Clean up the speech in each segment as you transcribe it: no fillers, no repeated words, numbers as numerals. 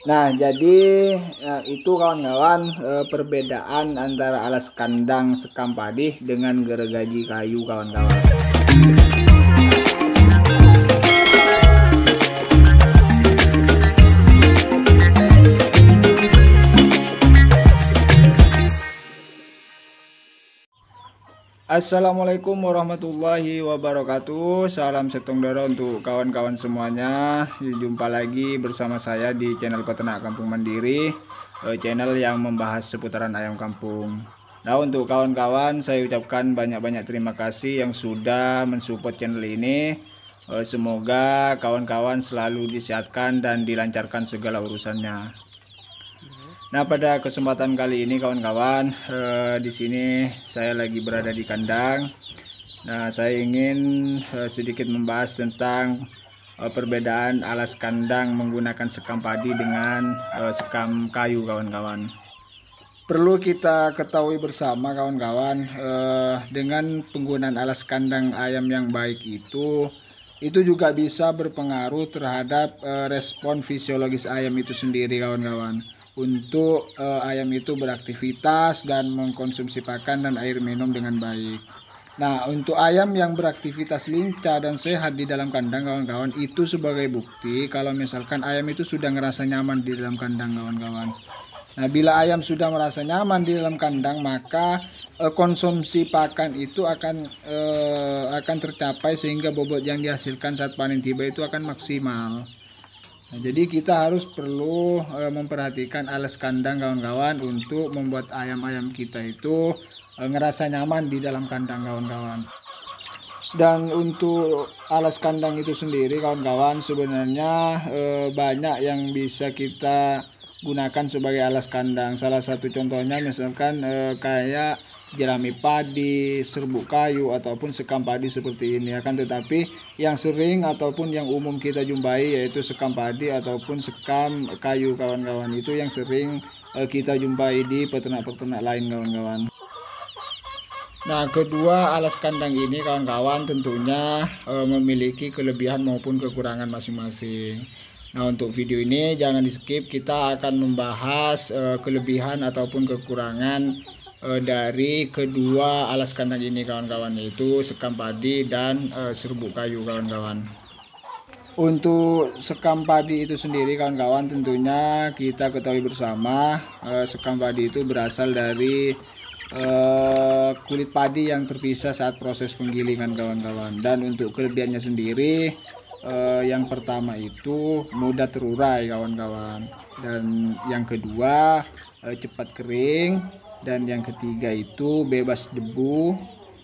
Nah, jadi itu kawan-kawan perbedaan antara alas kandang sekam padi dengan gergaji kayu kawan-kawan. Assalamualaikum warahmatullahi wabarakatuh. Salam setong doro untuk kawan-kawan semuanya. Jumpa lagi bersama saya di channel Peternak Kampung Mandiri, channel yang membahas seputaran ayam kampung. Nah, untuk kawan-kawan saya ucapkan banyak-banyak terima kasih yang sudah mensupport channel ini. Semoga kawan-kawan selalu disehatkan dan dilancarkan segala urusannya. Nah, pada kesempatan kali ini kawan-kawan, di sini saya lagi berada di kandang. Nah, saya ingin sedikit membahas tentang perbedaan alas kandang menggunakan sekam padi dengan sekam kayu kawan-kawan. Perlu kita ketahui bersama kawan-kawan, dengan penggunaan alas kandang ayam yang baik itu juga bisa berpengaruh terhadap respon fisiologis ayam itu sendiri kawan-kawan, untuk ayam itu beraktivitas dan mengkonsumsi pakan dan air minum dengan baik. Nah, untuk ayam yang beraktivitas lincah dan sehat di dalam kandang kawan-kawan, itu sebagai bukti kalau misalkan ayam itu sudah ngerasa nyaman di dalam kandang kawan-kawan. Nah, bila ayam sudah merasa nyaman di dalam kandang, maka konsumsi pakan itu akan tercapai sehingga bobot yang dihasilkan saat panen tiba itu akan maksimal. Nah, jadi kita harus perlu memperhatikan alas kandang kawan-kawan untuk membuat ayam-ayam kita itu ngerasa nyaman di dalam kandang kawan-kawan. Dan untuk alas kandang itu sendiri kawan-kawan, sebenarnya banyak yang bisa kita gunakan sebagai alas kandang. Salah satu contohnya misalkan kayak jerami padi, serbuk kayu ataupun sekam padi seperti ini. Akan tetapi yang sering ataupun yang umum kita jumpai yaitu sekam padi ataupun sekam kayu kawan-kawan. Itu yang sering kita jumpai di peternak-peternak lain kawan-kawan. Nah, kedua alas kandang ini kawan-kawan tentunya memiliki kelebihan maupun kekurangan masing-masing. Nah, untuk video ini jangan di skip, kita akan membahas kelebihan ataupun kekurangan dari kedua alas kandang ini kawan-kawan, yaitu sekam padi dan serbuk kayu kawan-kawan. Untuk sekam padi itu sendiri kawan-kawan, tentunya kita ketahui bersama sekam padi itu berasal dari kulit padi yang terpisah saat proses penggilingan kawan-kawan. Dan untuk kelebihannya sendiri, yang pertama itu mudah terurai kawan-kawan, dan yang kedua cepat kering, dan yang ketiga itu bebas debu,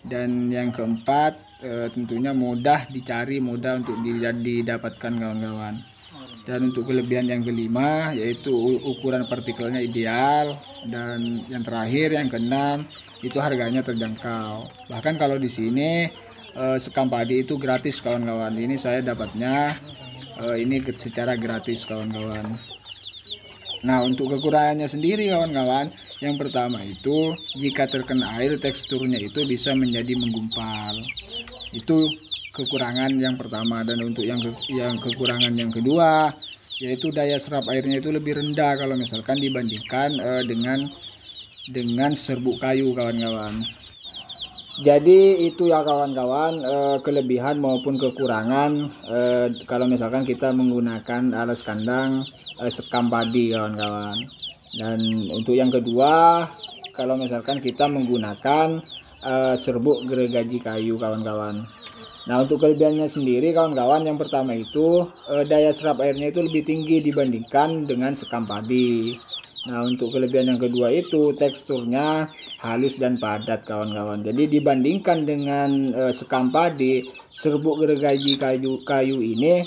dan yang keempat tentunya mudah dicari, mudah untuk didapatkan kawan-kawan. Dan untuk kelebihan yang kelima yaitu ukuran partikelnya ideal, dan yang terakhir yang keenam itu harganya terjangkau. Bahkan kalau di sini sekam padi itu gratis kawan-kawan. Ini saya dapatnya ini secara gratis kawan-kawan. Nah, untuk kekurangannya sendiri kawan-kawan, yang pertama itu jika terkena air teksturnya itu bisa menjadi menggumpal. Itu kekurangan yang pertama. Dan untuk yang kekurangan yang kedua yaitu daya serap airnya itu lebih rendah kalau misalkan dibandingkan dengan serbuk kayu kawan-kawan. Jadi itu ya kawan-kawan, kelebihan maupun kekurangan kalau misalkan kita menggunakan alas kandang sekam padi kawan-kawan. Dan untuk yang kedua, kalau misalkan kita menggunakan serbuk gergaji kayu kawan-kawan. Nah, untuk kelebihannya sendiri kawan-kawan, yang pertama itu daya serap airnya itu lebih tinggi dibandingkan dengan sekam padi. Nah, untuk kelebihan yang kedua itu teksturnya halus dan padat kawan-kawan. Jadi dibandingkan dengan sekam padi, serbuk gergaji kayu ini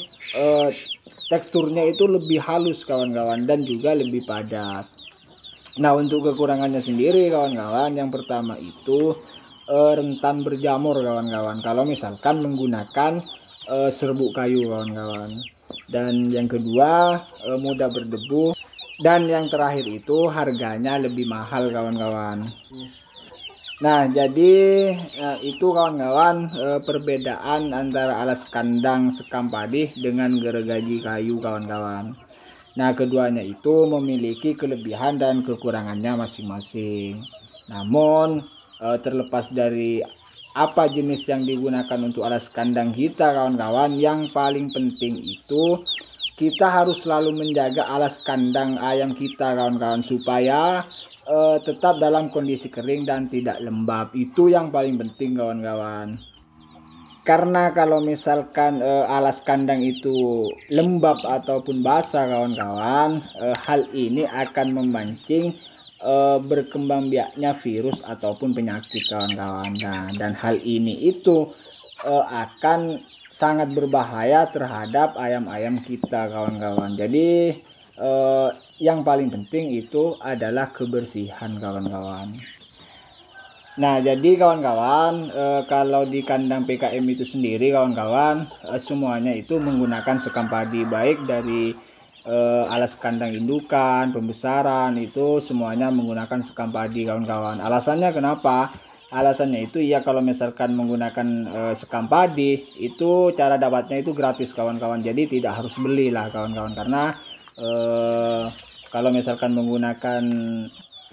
teksturnya itu lebih halus kawan-kawan dan juga lebih padat. Nah, untuk kekurangannya sendiri kawan-kawan, yang pertama itu rentan berjamur kawan-kawan kalau misalkan menggunakan serbuk kayu kawan-kawan. Dan yang kedua mudah berdebu, dan yang terakhir itu harganya lebih mahal kawan-kawan. Nah, jadi itu kawan-kawan perbedaan antara alas kandang sekam padi dengan gergaji kayu kawan-kawan. Nah, keduanya itu memiliki kelebihan dan kekurangannya masing-masing. Namun, terlepas dari apa jenis yang digunakan untuk alas kandang kita, kawan-kawan, yang paling penting itu kita harus selalu menjaga alas kandang ayam kita, kawan-kawan, supaya tetap dalam kondisi kering dan tidak lembab. Itu yang paling penting, kawan-kawan. Karena kalau misalkan alas kandang itu lembab ataupun basah, kawan-kawan, hal ini akan memancing berkembang biaknya virus ataupun penyakit, kawan-kawan. Nah, dan hal ini itu akan sangat berbahaya terhadap ayam-ayam kita, kawan-kawan. Jadi yang paling penting itu adalah kebersihan, kawan-kawan. Nah, jadi kawan-kawan, kalau di kandang PKM itu sendiri, kawan-kawan, semuanya itu menggunakan sekam padi, baik dari alas kandang indukan, pembesaran, itu semuanya menggunakan sekam padi, kawan-kawan. Alasannya kenapa? Alasannya itu ya, kalau misalkan menggunakan sekam padi itu cara dapatnya itu gratis, kawan-kawan. Jadi tidak harus beli lah, kawan-kawan, karena kalau misalkan menggunakan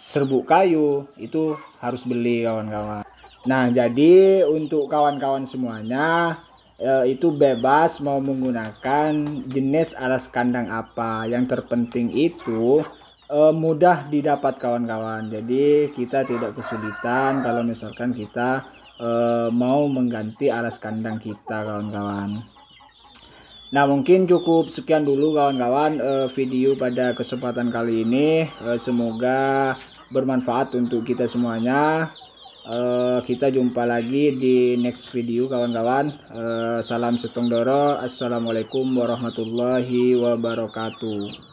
serbuk kayu itu harus beli, kawan-kawan. Nah, jadi untuk kawan-kawan semuanya itu bebas mau menggunakan jenis alas kandang apa. Yang terpenting itu mudah didapat, kawan-kawan. Jadi kita tidak kesulitan kalau misalkan kita mau mengganti alas kandang kita, kawan-kawan. Nah, mungkin cukup sekian dulu, kawan-kawan, video pada kesempatan kali ini. Semoga bermanfaat untuk kita semuanya. Kita jumpa lagi di next video, kawan-kawan. Salam setong doro. Assalamualaikum warahmatullahi wabarakatuh.